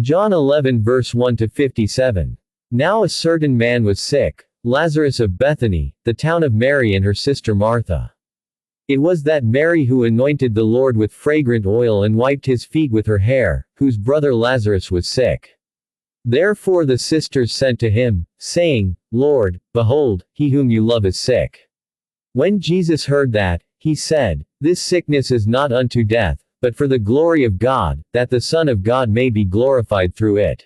John 11 verse 1 to 57. Now a certain man was sick, Lazarus of Bethany, the town of Mary and her sister Martha. It was that Mary who anointed the Lord with fragrant oil and wiped his feet with her hair, whose brother Lazarus was sick. Therefore the sisters sent to him, saying, Lord, behold, he whom you love is sick. When Jesus heard that, he said, This sickness is not unto death, but for the glory of God, that the Son of God may be glorified through it.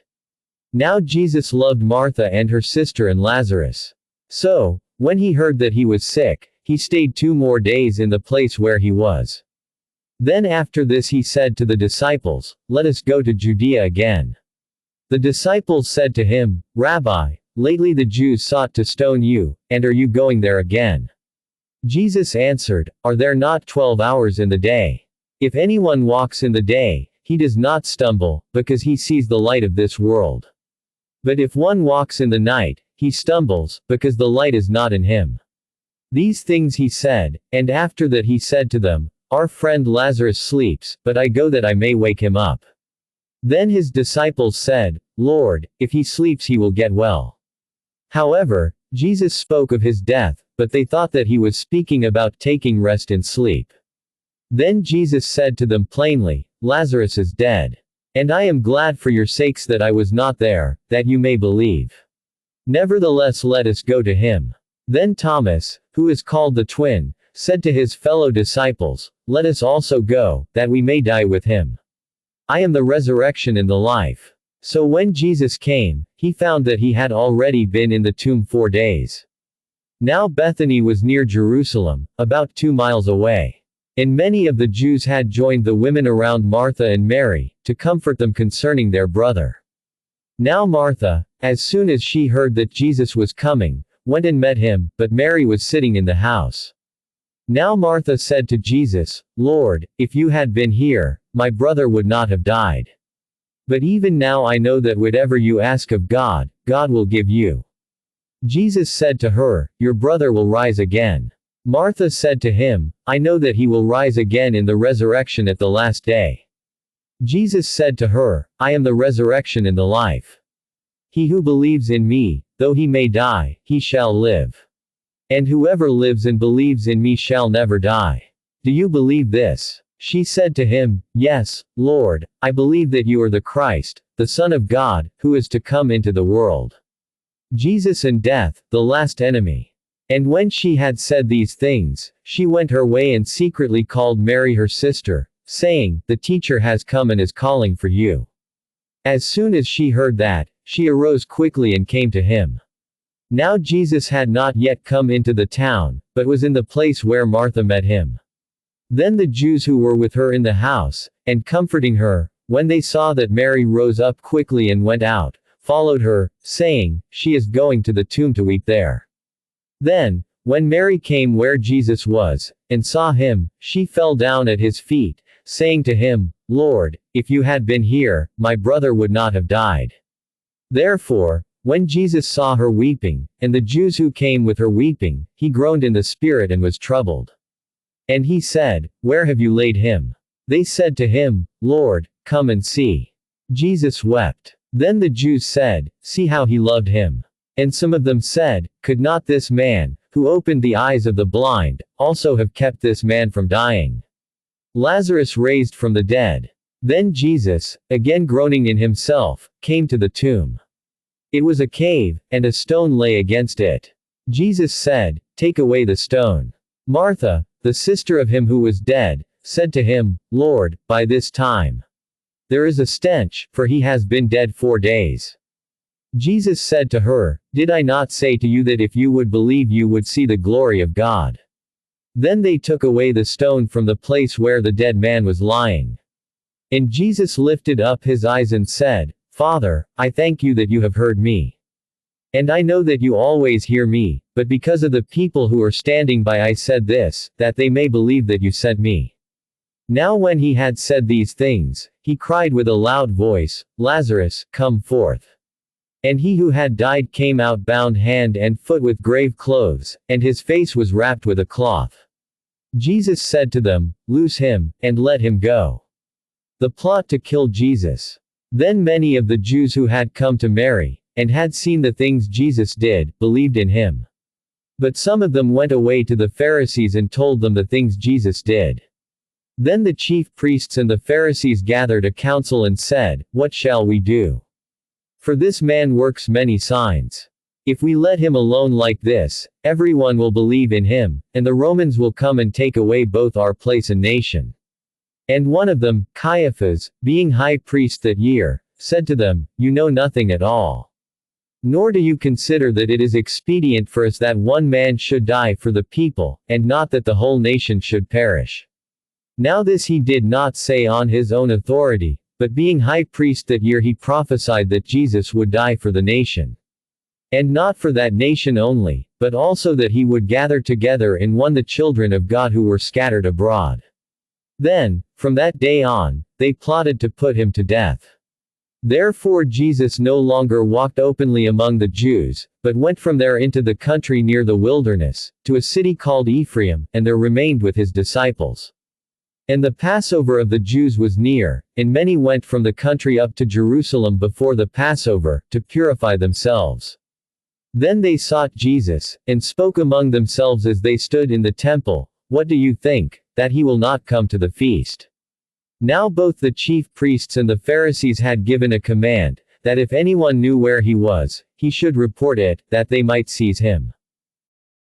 Now Jesus loved Martha and her sister and Lazarus. So, when he heard that he was sick, he stayed 2 more days in the place where he was. Then after this he said to the disciples, Let us go to Judea again. The disciples said to him, Rabbi, lately the Jews sought to stone you, and are you going there again? Jesus answered, Are there not 12 hours in the day? If anyone walks in the day, he does not stumble, because he sees the light of this world. But if one walks in the night, he stumbles, because the light is not in him. These things he said, and after that he said to them, Our friend Lazarus sleeps, but I go that I may wake him up. Then his disciples said, Lord, if he sleeps he will get well. However, Jesus spoke of his death, but they thought that he was speaking about taking rest in sleep. Then Jesus said to them plainly, Lazarus is dead. And I am glad for your sakes that I was not there, that you may believe. Nevertheless let us go to him. Then Thomas, who is called the twin, said to his fellow disciples, Let us also go, that we may die with him. I am the resurrection and the life. So when Jesus came, he found that he had already been in the tomb 4 days. Now Bethany was near Jerusalem, about 2 miles away. And many of the Jews had joined the women around Martha and Mary, to comfort them concerning their brother. Now Martha, as soon as she heard that Jesus was coming, went and met him, but Mary was sitting in the house. Now Martha said to Jesus, Lord, if you had been here, my brother would not have died. But even now I know that whatever you ask of God, God will give you. Jesus said to her, Your brother will rise again. Martha said to him, I know that he will rise again in the resurrection at the last day. Jesus said to her, I am the resurrection and the life. He who believes in me, though he may die, he shall live. And whoever lives and believes in me shall never die. Do you believe this? She said to him, Yes, Lord, I believe that you are the Christ, the Son of God, who is to come into the world. Jesus and death, the last enemy. And when she had said these things, she went her way and secretly called Mary her sister, saying, The teacher has come and is calling for you. As soon as she heard that, she arose quickly and came to him. Now Jesus had not yet come into the town, but was in the place where Martha met him. Then the Jews who were with her in the house, and comforting her, when they saw that Mary rose up quickly and went out, followed her, saying, She is going to the tomb to weep there. Then, when Mary came where Jesus was, and saw him, she fell down at his feet, saying to him, Lord, if you had been here, my brother would not have died. Therefore, when Jesus saw her weeping, and the Jews who came with her weeping, he groaned in the spirit and was troubled. And he said, Where have you laid him? They said to him, Lord, come and see. Jesus wept. Then the Jews said, See how he loved him. And some of them said, Could not this man, who opened the eyes of the blind, also have kept this man from dying? Lazarus raised from the dead. Then Jesus, again groaning in himself, came to the tomb. It was a cave, and a stone lay against it. Jesus said, Take away the stone. Martha, the sister of him who was dead, said to him, Lord, by this time there is a stench, for he has been dead 4 days. Jesus said to her, Did I not say to you that if you would believe you would see the glory of God? Then they took away the stone from the place where the dead man was lying. And Jesus lifted up his eyes and said, Father, I thank you that you have heard me. And I know that you always hear me, but because of the people who are standing by I said this, that they may believe that you sent me. Now when he had said these things, he cried with a loud voice, Lazarus, come forth. And he who had died came out bound hand and foot with grave clothes, and his face was wrapped with a cloth. Jesus said to them, Loose him, and let him go. The plot to kill Jesus. Then many of the Jews who had come to Mary, and had seen the things Jesus did, believed in him. But some of them went away to the Pharisees and told them the things Jesus did. Then the chief priests and the Pharisees gathered a council and said, "What shall we do? For this man works many signs. If we let him alone like this, everyone will believe in him, and the Romans will come and take away both our place and nation." And one of them, Caiaphas, being high priest that year, said to them, "You know nothing at all. Nor do you consider that it is expedient for us that one man should die for the people, and not that the whole nation should perish." Now this he did not say on his own authority, but being high priest that year he prophesied that Jesus would die for the nation. And not for that nation only, but also that he would gather together in one the children of God who were scattered abroad. Then, from that day on, they plotted to put him to death. Therefore Jesus no longer walked openly among the Jews, but went from there into the country near the wilderness, to a city called Ephraim, and there remained with his disciples. And the Passover of the Jews was near, and many went from the country up to Jerusalem before the Passover, to purify themselves. Then they sought Jesus, and spoke among themselves as they stood in the temple, "What do you think, that he will not come to the feast?" Now both the chief priests and the Pharisees had given a command, that if anyone knew where he was, he should report it, that they might seize him.